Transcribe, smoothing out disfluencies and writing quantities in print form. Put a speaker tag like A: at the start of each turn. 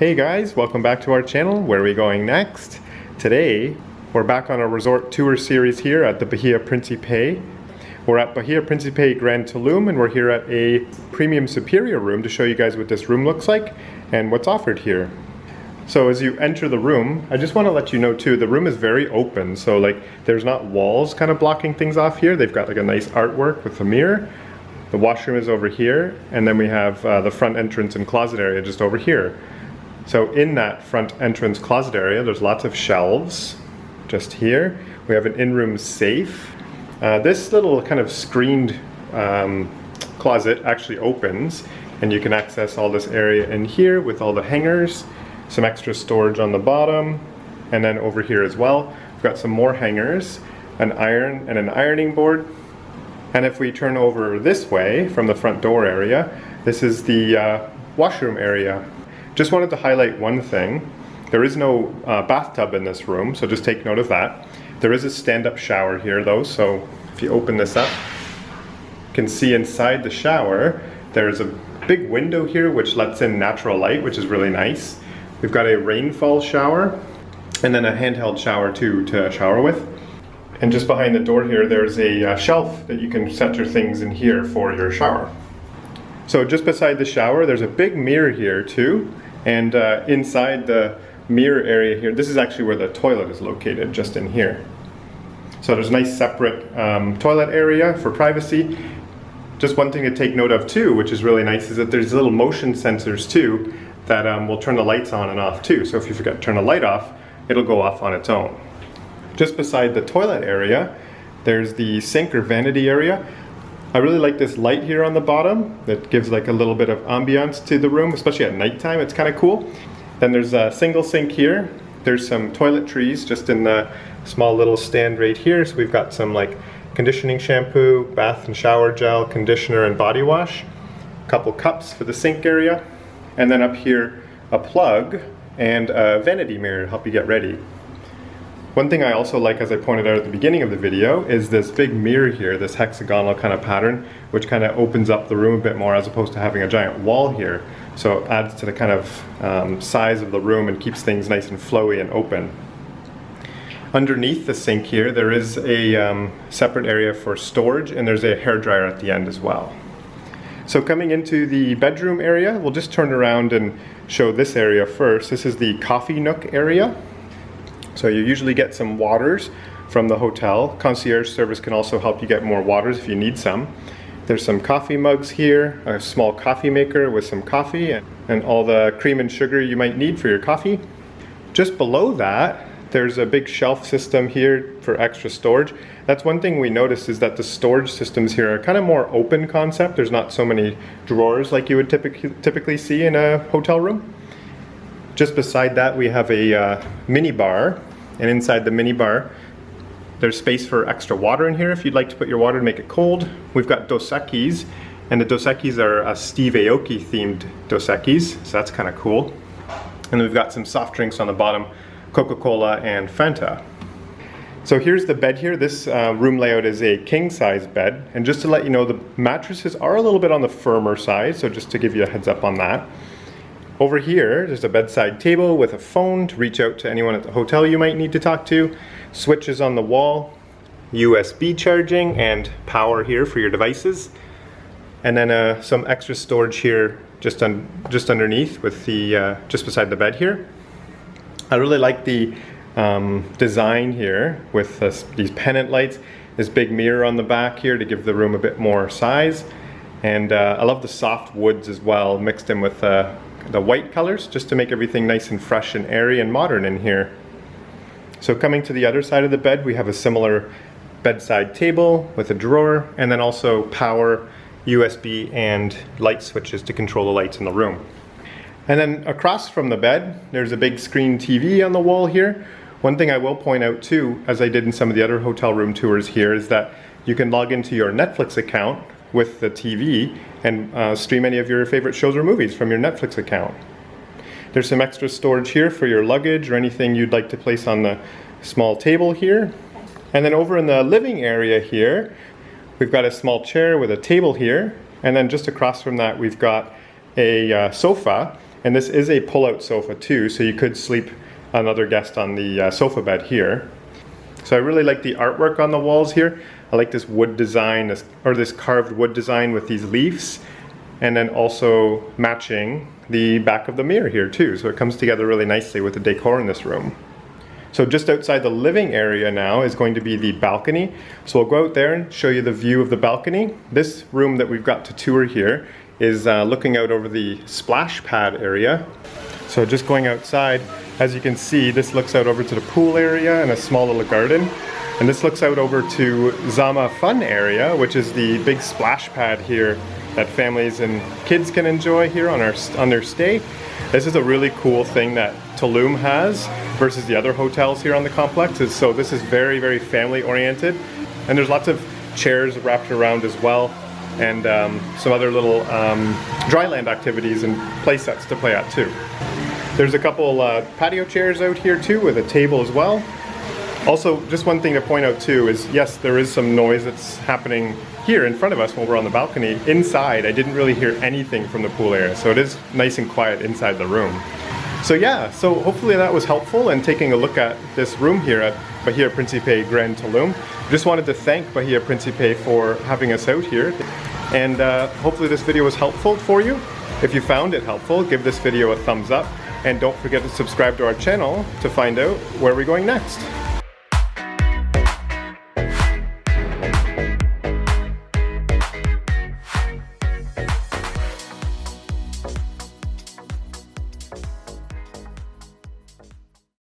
A: Hey guys, welcome back to our channel. Where are we going next? Today, we're back on our resort tour series here at the Bahia Principe. We're at Bahia Principe Grand Tulum and we're here at a premium superior room to show you guys what this room looks like and what's offered here. So as you enter the room, I just want to let you know too, the room is very open. So like there's not walls kind of blocking things off here. They've got like a nice artwork with a mirror. The washroom is over here, and then we have the front entrance and closet area just over here. So in that front entrance closet area, there's lots of shelves just here. We have an in-room safe. This little kind of screened closet actually opens, and you can access all this area in here with all the hangers, some extra storage on the bottom, and then over here as well, we've got some more hangers, an iron and an ironing board. And if we turn over this way from the front door area, this is the washroom area. Just wanted to highlight one thing. There is no bathtub in this room, so just take note of that. There is a stand-up shower here though, so if you open this up, you can see inside the shower, there's a big window here which lets in natural light, which is really nice. We've got a rainfall shower, and then a handheld shower too to shower with. And just behind the door here, there's a shelf that you can set your things in here for your shower. So just beside the shower, there's a big mirror here too. And inside the mirror area here, this is actually where the toilet is located, just in here. So there's a nice separate toilet area for privacy. Just one thing to take note of too, which is really nice, is that there's little motion sensors too that will turn the lights on and off too. So if you forget to turn a light off, it'll go off on its own. Just beside the toilet area, there's the sink or vanity area. I really like this light here on the bottom that gives like a little bit of ambiance to the room, especially at nighttime. It's kind of cool. Then there's a single sink here. There's some toiletries just in the small little stand right here. So we've got some like conditioning shampoo, bath and shower gel, conditioner and body wash. A couple cups for the sink area. And then up here, a plug and a vanity mirror to help you get ready. One thing I also like, as I pointed out at the beginning of the video, is this big mirror here, this hexagonal kind of pattern, which kind of opens up the room a bit more as opposed to having a giant wall here. So it adds to the kind of size of the room and keeps things nice and flowy and open. Underneath the sink here, there is a separate area for storage, and there's a hairdryer at the end as well. So coming into the bedroom area, we'll just turn around and show this area first. This is the coffee nook area. So you usually get some waters from the hotel. Concierge service can also help you get more waters if you need some. There's some coffee mugs here, a small coffee maker with some coffee and all the cream and sugar you might need for your coffee. Just below that, there's a big shelf system here for extra storage. That's one thing we noticed, is that the storage systems here are kind of more open concept. There's not so many drawers like you would typically see in a hotel room. Just beside that, we have a mini bar, and inside the mini bar, there's space for extra water in here if you'd like to put your water to make it cold. We've got Dos Equis, and the Dos Equis are Steve Aoki themed Dos Equis, so that's kind of cool. And we've got some soft drinks on the bottom, Coca-Cola and Fanta. So here's the bed here. This room layout is a king size bed, and just to let you know, the mattresses are a little bit on the firmer side, so just to give you a heads up on that. Over here, there's a bedside table with a phone to reach out to anyone at the hotel you might need to talk to. Switches on the wall, USB charging and power here for your devices. And then some extra storage here just underneath with the just beside the bed here. I really like the design here with these pennant lights, this big mirror on the back here to give the room a bit more size. And I love the soft woods as well, mixed in with the white colors, just to make everything nice and fresh and airy and modern in here. So coming to the other side of the bed, we have a similar bedside table with a drawer, and then also power, USB, and light switches to control the lights in the room. And then across from the bed, there's a big screen TV on the wall here. One thing I will point out too, as I did in some of the other hotel room tours here, is that you can log into your Netflix account with the TV and stream any of your favorite shows or movies from your Netflix account. There's some extra storage here for your luggage or anything you'd like to place on the small table here. And then over in the living area here, we've got a small chair with a table here, and then just across from that we've got a sofa And this is a pull-out sofa too, so you could sleep another guest on the sofa bed here. So I really like the artwork on the walls here. I like this wood design, this carved wood design with these leaves, and then also matching the back of the mirror here too. So it comes together really nicely with the decor in this room. So just outside the living area now is going to be the balcony. So we'll go out there and show you the view of the balcony. This room that we've got to tour here is looking out over the splash pad area. So just going outside, as you can see, this looks out over to the pool area and a small little garden. And this looks out over to Zama Fun area, which is the big splash pad here that families and kids can enjoy here on their stay. This is a really cool thing that Tulum has versus the other hotels here on the complex. So this is very, very family oriented. And there's lots of chairs wrapped around as well, and some other little dryland activities and play sets to play at too. There's a couple patio chairs out here too with a table as well. Also, just one thing to point out too is, yes, there is some noise that's happening here in front of us when we're on the balcony. Inside, I didn't really hear anything from the pool area, so it is nice and quiet inside the room. So yeah, so hopefully that was helpful in taking a look at this room here at Bahia Principe Grand Tulum. Just wanted to thank Bahia Principe for having us out here, and hopefully this video was helpful for you. If you found it helpful, give this video a thumbs up, and don't forget to subscribe to our channel to find out where we're going next.